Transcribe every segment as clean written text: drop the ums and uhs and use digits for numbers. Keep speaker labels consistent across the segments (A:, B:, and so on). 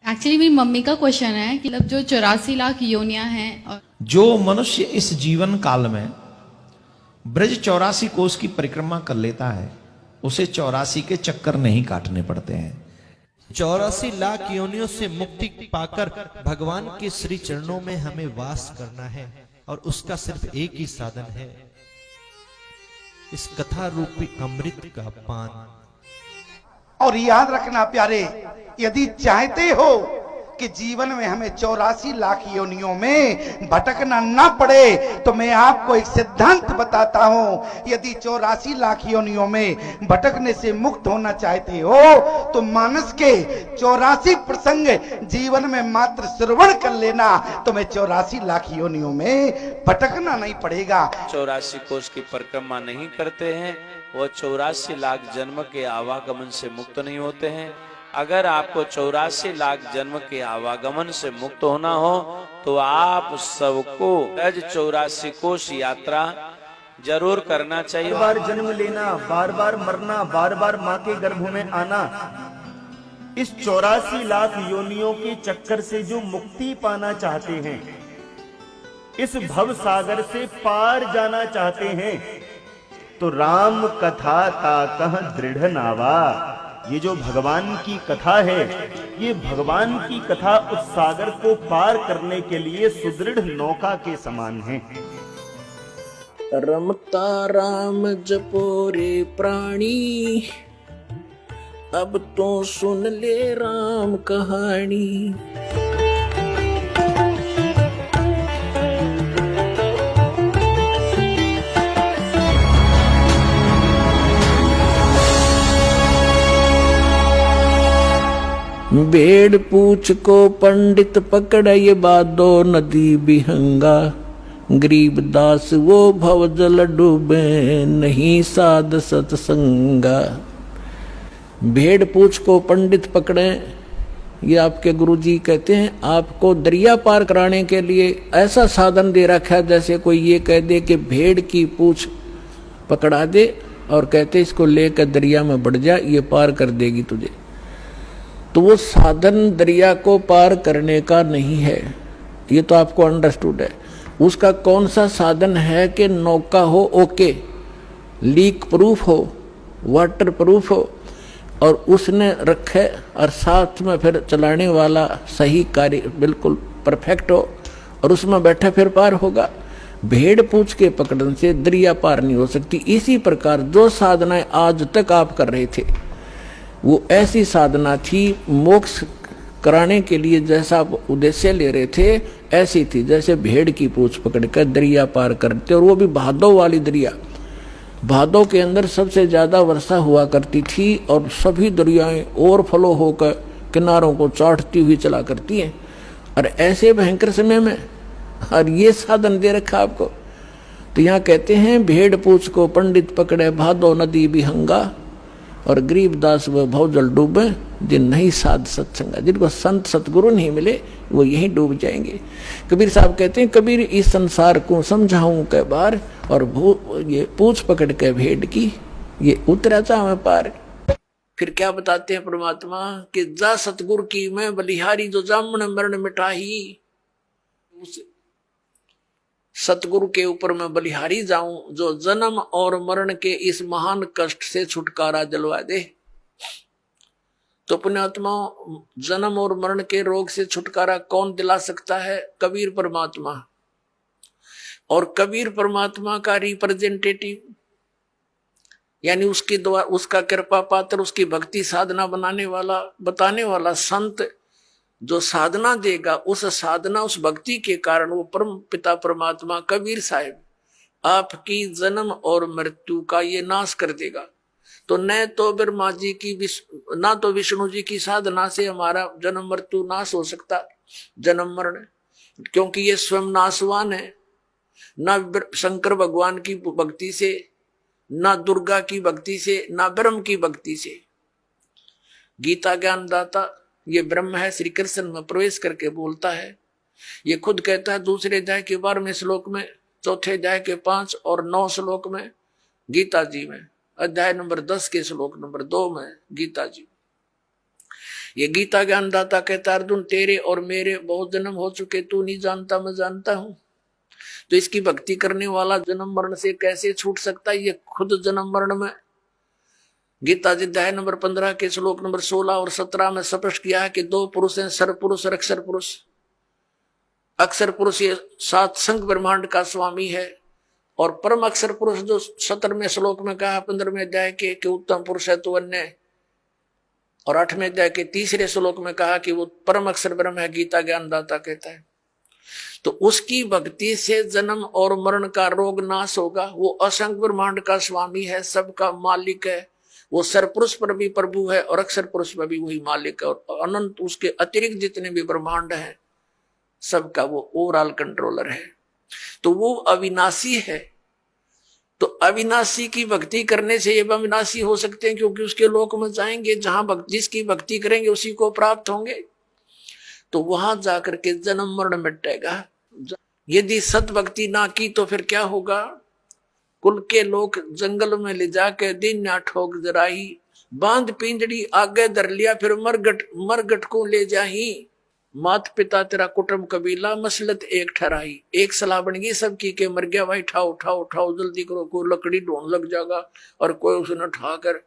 A: Actually मेरी mummy का question है कि मतलब जो 84 लाख योनियां हैं और
B: जो मनुष्य इस जीवन काल में ब्रज 84 कोस की परिक्रमा कर लेता है उसे 84 के चक्कर नहीं काटने पड़ते हैं।
C: 84 लाख योनियों से मुक्ति पाकर भगवान के श्री चरणों में हमें वास करना है और उसका सिर्फ एक ही साधन है, इस कथा रूपी अमृत का पान।
D: और याद रखना प्यारे, यदि चाहते हो कि जीवन में हमें 84 लाख योनियों में भटकना ना पड़े तो मैं आपको एक सिद्धांत बताता हूं। यदि 84 लाख योनियों में भटकने से मुक्त होना चाहते हो तो मानस के 84 प्रसंग जीवन में मात्र श्रवण कर लेना, तुम्हें 84 लाख योनियों में भटकना नहीं पड़ेगा।
E: 84 कोष की परिक्रमा नहीं करते हैं वो 84 लाख जन्म के आवागमन से मुक्त नहीं होते हैं। अगर आपको 84 लाख जन्म के आवागमन से मुक्त होना हो तो आप सबको ब्रज 84 कोष यात्रा जरूर करना चाहिए।
F: बार बार जन्म लेना, बार बार मरना, बार बार माँ के गर्भ में आना, इस 84 लाख योनियों के चक्कर से जो मुक्ति पाना चाहते हैं, इस भव सागर से पार जाना चाहते हैं, तो राम कथा ताकह दृढ़ नावा, ये जो भगवान की कथा है, ये भगवान की कथा उस सागर को पार करने के लिए सुदृढ़ नौका के समान है।
G: रमता राम जपो रे प्राणी, अब तो सुन ले राम कहानी। भेड़ पूछ को पंडित पकड़े बादो नदी बिहंगा, गरीब दास वो भव जल डूबे नहीं साध सत्संगा। भेड़ पूछ को पंडित पकड़े, ये आपके गुरुजी कहते हैं आपको दरिया पार कराने के लिए ऐसा साधन दे रखा है जैसे कोई ये कह दे कि भेड़ की पूछ पकड़ा दे और कहते इसको लेकर दरिया में बढ़ जा, ये पार कर देगी तुझे। तो वो साधन दरिया को पार करने का नहीं है, ये तो आपको अंडरस्टूड है। उसका कौन सा साधन है कि नौका हो ओके, लीक प्रूफ हो, वाटर प्रूफ हो और उसने रखे और साथ में फिर चलाने वाला सही कार्य बिल्कुल परफेक्ट हो और उसमें बैठा फिर पार होगा। भेड़ पूछ के पकड़ने से दरिया पार नहीं हो सकती। इसी प्रकार जो साधनाएं आज तक आप कर रहे थे वो ऐसी साधना थी, मोक्ष कराने के लिए जैसा आप उद्देश्य ले रहे थे ऐसी थी जैसे भेड़ की पूंछ पकड़कर दरिया पार करते, और वो भी भादो वाली दरिया। भादो के अंदर सबसे ज्यादा वर्षा हुआ करती थी और सभी दरियाएं ओवरफ्लो होकर किनारों को चाटती हुई चला करती हैं, और ऐसे भयंकर समय में और ये साधन दे रखा आपको। तो यहाँ कहते हैं भेड़ पूंछ को पंडित पकड़े भादो नदी बिहंगा, और गरीब दास वह भव जल डूबे जिन नहीं साध सत्संगा। जिनको संत सतगुरु नहीं मिले वो यहीं डूब जाएंगे। कबीर साहब कहते हैं कबीर इस संसार को समझाऊं कै बार, और ये पूछ पकड़ के भेड़ की ये उतरा चाहे पार। फिर क्या बताते हैं परमात्मा कि जा सतगुरु की मैं बलिहारी जो जामन मरण मिटाही, उस सतगुरु के ऊपर मैं बलिहारी जाऊं जो जन्म और मरण के इस महान कष्ट से छुटकारा दिलवा दे। तो पुण्यात्मा जन्म और मरण के रोग से छुटकारा कौन दिला सकता है? कबीर परमात्मा। और कबीर परमात्मा का रिप्रेजेंटेटिव यानी उसके द्वारा उसका कृपा पात्र, उसकी भक्ति साधना बनाने वाला बताने वाला संत जो साधना देगा, उस साधना उस भक्ति के कारण वो परम पिता परमात्मा कबीर साहिब आपकी जन्म और मृत्यु का ये नाश कर देगा। तो न तो ब्रह्मा जी की ना तो विष्णु जी की साधना से हमारा जन्म मृत्यु नाश हो सकता, जन्म मरण, क्योंकि ये स्वयं नाशवान है, ना शंकर भगवान की भक्ति से, ना दुर्गा की भक्ति से, ना ब्रह्म की भक्ति से। गीता ज्ञानदाता ये ब्रह्म है, श्री कृष्ण में प्रवेश करके बोलता है। ये खुद कहता है दूसरे अध्याय के 12वें श्लोक में, चौथे अध्याय के 5 और 9 श्लोक में गीता जी में, अध्याय नंबर 10 के श्लोक नंबर 2 में गीता जी। ये गीता ज्ञानदाता कहता अर्जुन तेरे और मेरे बहुत जन्म हो चुके, तू नहीं जानता मैं जानता हूं। तो इसकी भक्ति करने वाला जन्म मरण से कैसे छूट सकता है? ये खुद जन्म मरण में गीता जी अध्याय नंबर 15 के श्लोक नंबर 16 और 17 में स्पष्ट किया है कि दो पुरुष हैं, सर पुरुष और अक्षर पुरुष। अक्षर पुरुष ये 7 संघ ब्रह्मांड का स्वामी है, और परम अक्षर पुरुष जो 17वें श्लोक में कहा 15वें अध्याय के उत्तम पुरुष है तो अन्य, और 8वें अध्याय के 3रे श्लोक में कहा कि वो परम अक्षर ब्रह्म है, गीता ज्ञानदाता कहता है। तो उसकी भक्ति से जन्म और मरण का रोग नाश होगा। वो असंख्य ब्रह्मांड का स्वामी है, सबका मालिक है। वो सरपुरुष पर भी प्रभु है और अक्षर पुरुष पर भी वही मालिक है, और अनंत उसके अतिरिक्त जितने भी ब्रह्मांड हैं सबका वो ओवरऑल कंट्रोलर है। तो वो अविनाशी है। तो अविनाशी की भक्ति करने से ये अविनाशी हो सकते हैं, क्योंकि उसके लोक में जाएंगे जहां जिसकी भक्ति करेंगे उसी को प्राप्त होंगे। तो वहां जाकर के जन्म मरण मिटेगा। यदि सत भक्ति ना की तो फिर क्या होगा? कुल के लोग जंगल में ले जाके दिन ना ठोक जराही, बांध पिंजड़ी आगे धर लिया, फिर मरगट को ले जाही। मात पिता तेरा कुटुंब कबीला मसलत एक ठहराई। एक सलाह बन गई सबकी के मर गया भाई, उठाओ उठाओ उठाओ जल्दी करो, कोई लकड़ी ढूंढ लग जाएगा, और कोई उसने उठाकर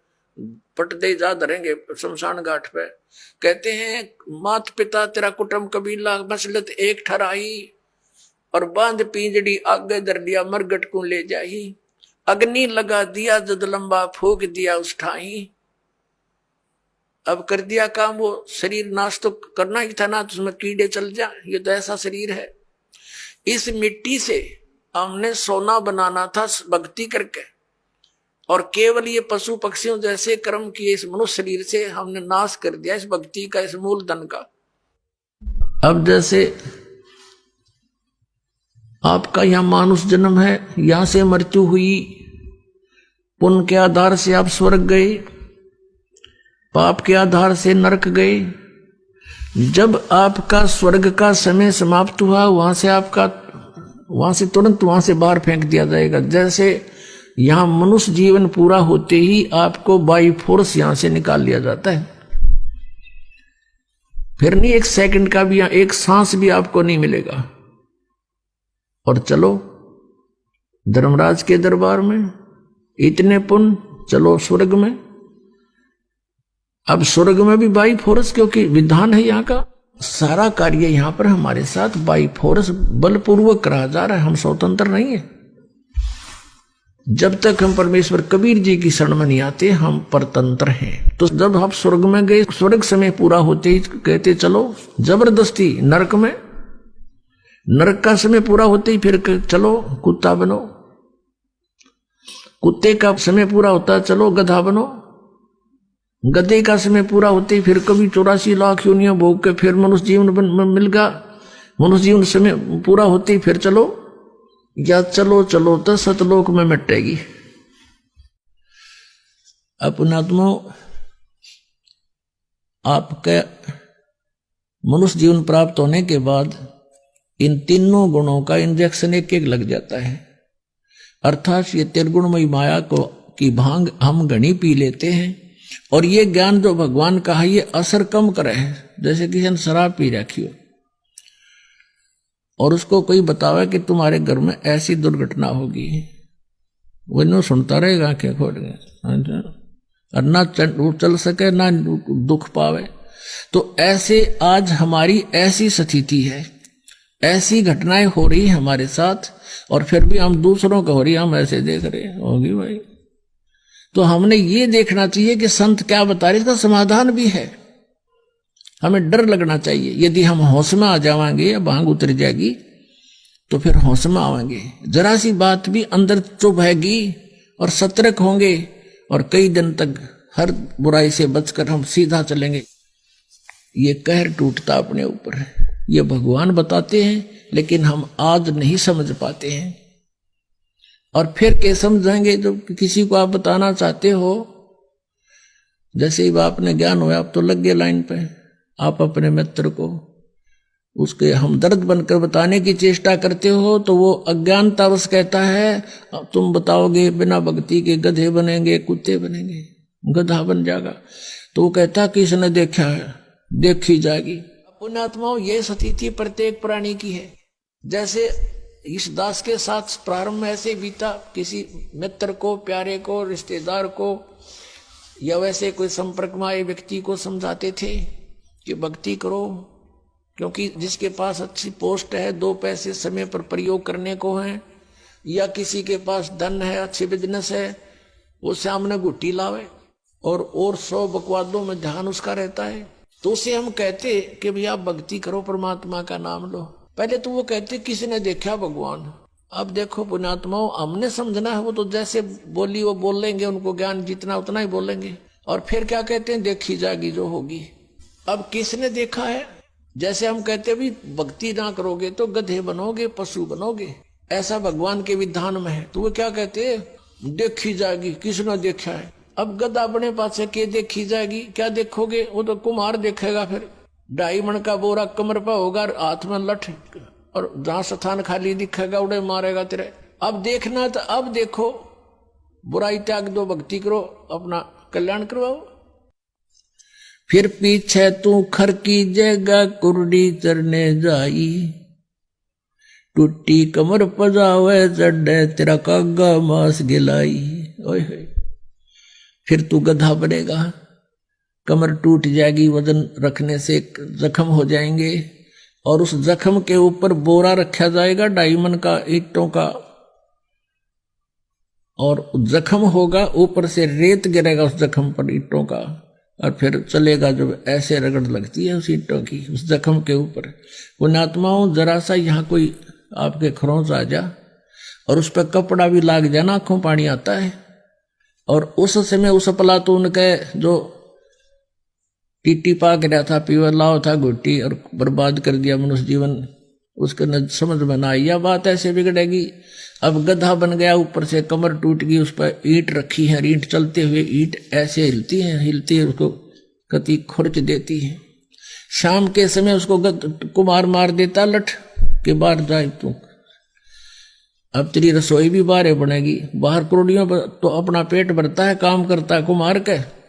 G: पट दे जा धरेंगे शमशान घाट पे। कहते हैं मात पिता तेरा कुटुंब कबीला मसलत एक ठहराई, और बांध पिंजड़ी आगे धर लिया मरगट को ले जाही। अग्नि लगा दिया जद लंबा फूक दिया उस ठाई। अब कर दिया काम, वो शरीर नाश तो करना ही था ना, तो उसमें कीड़े चल जा, ये तो ऐसा शरीर है। इस मिट्टी से हमने सोना बनाना था भक्ति करके, और केवल ये पशु पक्षियों जैसे कर्म किए इस मनुष्य शरीर से हमने नाश कर दिया इस भक्ति का, इस मूलधन का। अब जैसे आपका यहां मानुष जन्म है, यहां से मृत्यु हुई, पुण्य के आधार से आप स्वर्ग गए, पाप के आधार से नरक गए। जब आपका स्वर्ग का समय समाप्त हुआ, वहां से तुरंत वहां से बाहर फेंक दिया जाएगा। जैसे यहां मनुष्य जीवन पूरा होते ही आपको बाई फोर्स यहां से निकाल लिया जाता है, फिर नहीं एक सेकंड का भी, एक सांस भी आपको नहीं मिलेगा। और चलो धर्मराज के दरबार में, इतने पुण्य, चलो स्वर्ग में। अब स्वर्ग में भी बाई फोर्स, क्योंकि विधान है यहाँ का, सारा कार्य यहाँ पर हमारे साथ बाई फोर्स बलपूर्वक करा जा रहा है, हम स्वतंत्र नहीं है। जब तक हम परमेश्वर कबीर जी की शरण में नहीं आते हम परतंत्र हैं। तो जब आप स्वर्ग में गए, स्वर्ग समय पूरा होते ही कहते चलो जबरदस्ती नरक में, नरक का समय पूरा होते ही फिर चलो कुत्ता बनो, कुत्ते का समय पूरा होता चलो गधा बनो, गधे का समय पूरा होते ही फिर कभी 84 लाख योनियां भोग के फिर मनुष्य जीवन मिल गया, मनुष्य जीवन समय पूरा होते ही फिर चलो, या चलो चलो तो सतलोक में मिटेगी। अपनात्मो आपके मनुष्य जीवन प्राप्त होने के बाद इन तीनों गुणों का इंजेक्शन एक एक लग जाता है। अर्थात ये त्रिगुणमयी माया को की भांग हम घनी पी लेते हैं, और ये ज्ञान जो भगवान का है ये असर कम करे है। जैसे किसी ने शराब पी रखी हो और उसको कोई बतावे कि तुम्हारे घर में ऐसी दुर्घटना होगी, वो नो सुनता रहेगा क्या खोल गया, और ना चल सके ना दुख पावे। तो ऐसे आज हमारी ऐसी स्थिति है, ऐसी घटनाएं हो रही हमारे साथ, और फिर भी हम दूसरों का हो रही हम ऐसे देख रहे होगी भाई। तो हमने ये देखना चाहिए कि संत क्या बता रहे, इसका समाधान भी है। हमें डर लगना चाहिए। यदि हम होश में आ जाएंगे या भांग उतर जाएगी तो फिर होश में आवेंगे, जरा सी बात भी अंदर चुभेगी और सतर्क होंगे, और कई दिन तक हर बुराई से बचकर हम सीधा चलेंगे। ये कहर टूटता अपने ऊपर है, ये भगवान बताते हैं, लेकिन हम आज नहीं समझ पाते हैं। और फिर क्या समझेंगे जब किसी को आप बताना चाहते हो, जैसे ही आपने ज्ञान हुआ आप तो लग गए लाइन पे, आप अपने मित्र को उसके हमदर्द बनकर बताने की चेष्टा करते हो तो वो अज्ञानतावश कहता है तुम बताओगे बिना भक्ति के गधे बनेंगे, कुत्ते बनेंगे, गधा बन जाएगा। तो वो कहता किसने देखा है, देखी जाएगी। पुण्यात्माओं, ये स्थिति प्रत्येक प्राणी की है। जैसे इस दास के साथ प्रारंभ में ऐसे बीता, किसी मित्र को, प्यारे को, रिश्तेदार को या वैसे कोई संपर्क में आए व्यक्ति को समझाते थे कि भक्ति करो, क्योंकि जिसके पास अच्छी पोस्ट है, 2 पैसे समय पर प्रयोग करने को है, या किसी के पास धन है, अच्छे बिजनेस है, वो सामने गुट्टी लावे और 100 बकवादों में ध्यान उसका रहता है, तो उसे हम कहते कि भैया भक्ति करो, परमात्मा का नाम लो। पहले तो वो कहते किसी ने देखा भगवान। अब देखो पुण्यात्माओं, हमने समझना है, वो तो जैसे बोली वो बोल लेंगे, उनको ज्ञान जितना उतना ही बोलेंगे। और फिर क्या कहते हैं, देखी जाएगी जो होगी। अब किसने देखा है? जैसे हम कहते भी भक्ति ना करोगे तो गधे बनोगे, पशु बनोगे, ऐसा भगवान के विधान में है। तो वो क्या कहते हैं, देखी जाएगी, किसने देखा है। अब गधा अपने पास से के देखी जाएगी, क्या देखोगे? वो तो कुम्हार देखेगा। फिर 2.5 मन का बोरा कमर पर होगा, हाथ में लठ, और जहां स्थान खाली दिखेगा उड़े मारेगा तेरे। अब देखना तो अब देखो, बुराई त्याग दो, भक्ति करो, अपना कल्याण करवाओ। फिर पीछे तू खर की जगह कुर्डी चरने जाई, टूटी कमर पजावे चढ़े तेरा कागा मांस गिलाई। ओए होए, फिर तू गधा बनेगा, कमर टूट जाएगी, वजन रखने से जख्म हो जाएंगे, और उस जख्म के ऊपर बोरा रखा जाएगा 2.5 मन का ईंटों का, और जख्म होगा, ऊपर से रेत गिरेगा उस जख्म पर ईंटों का, और फिर चलेगा जब ऐसे रगड़ लगती है उस ईंटों की उस जख्म के ऊपर। पुण्यात्माओं, जरा सा यहाँ कोई आपके खरोंच आ जा और उस पर कपड़ा भी लाग जाना, आंखों पानी आता है। और उस समय उस प्लातून के जो टीटी पा गया था, पीवर लाओ था घुट्टी, और बर्बाद कर दिया मनुष्य जीवन, उसके न समझ में ना आई, यह बात ऐसे बिगड़ेगी। अब गधा बन गया, ऊपर से कमर टूट गई, उस पर ईंट रखी है, ईंट चलते हुए ईंट ऐसे हिलती है, उसको कति खुरच देती है। शाम के समय उसको कुमार मार देता लठ के बाहर जाए तू। अब तेरी रसोई भी बाहर बनेगी, बाहर करोड़ियों तो अपना पेट भरता है, काम करता है कुमार के,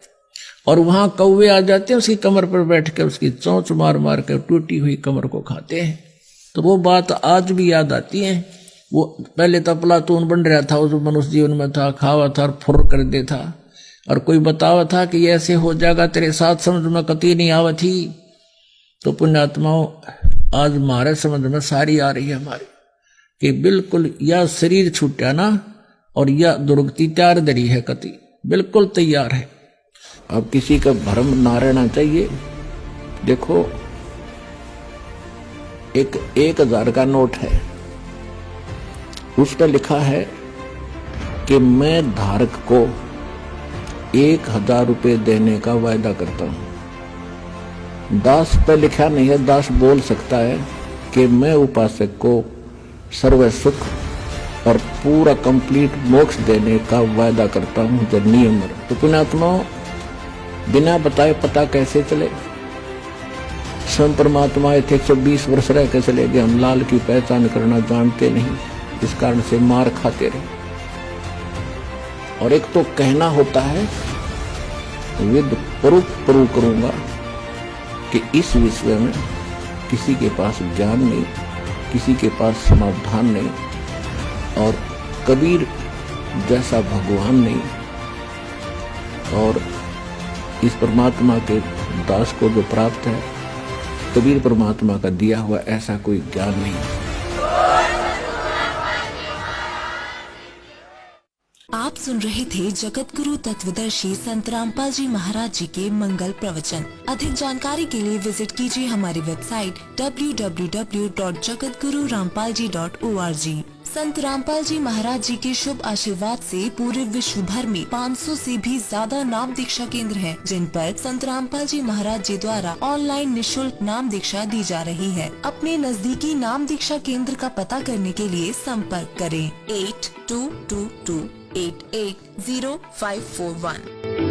G: और वहां कौवे आ जाते हैं उसकी कमर पर बैठ कर, उसकी चोंच मार मार कर टूटी हुई कमर को खाते हैं। तो वो बात आज भी याद आती है। वो पहले तो प्लातून बन रहा था, उस मनुष्य जीवन में था, खावा था और फुर कर दे था, और कोई बतावा था कि ऐसे हो जाएगा तेरे साथ, समझ में कती नहीं आवा थी। तो पुण्यात्माओं, आज हमारे समझ में सारी आ रही है हमारी, कि बिल्कुल या शरीर छूटा ना, और या दुर्गति तैयार दरी है, कति बिल्कुल तैयार है। अब किसी का भ्रम ना रहना चाहिए। देखो, एक 1000 का नोट है, उस पर लिखा है कि मैं धारक को 1000 रुपये देने का वायदा करता हूं। दास पर लिखा नहीं है, दास बोल सकता है कि मैं उपासक को सर्व सुख और पूरा कंप्लीट मोक्ष देने का वायदा करता हूं, जो नियम है। तो पुण्यात्माओं, बिना बताए पता कैसे चले? स्वयं परमात्मा थे 120 वर्ष रह के चले गए, हम लाल की पहचान करना जानते नहीं, इस कारण से मार खाते रहे। और एक तो कहना होता है विद प्रूफ प्रूव करूंगा कि इस विषय में किसी के पास ज्ञान नहीं, किसी के पास समाधान नहीं, और कबीर जैसा भगवान नहीं, और इस परमात्मा के दास को जो प्राप्त है, कबीर परमात्मा का दिया हुआ ऐसा कोई ज्ञान नहीं।
H: आप सुन रहे थे जगत गुरु तत्वदर्शी संत रामपाल जी महाराज जी के मंगल प्रवचन। अधिक जानकारी के लिए विजिट कीजिए हमारी वेबसाइट www.jagatgururampalji.org। संत रामपाल जी महाराज जी के शुभ आशीर्वाद से पूरे विश्व भर में 500 से भी ज्यादा नाम दीक्षा केंद्र हैं, जिन पर संत रामपाल जी महाराज जी द्वारा ऑनलाइन निशुल्क नाम दीक्षा दी जा रही है। अपने नजदीकी नाम दीक्षा केंद्र का पता करने के लिए संपर्क करें 8222880541।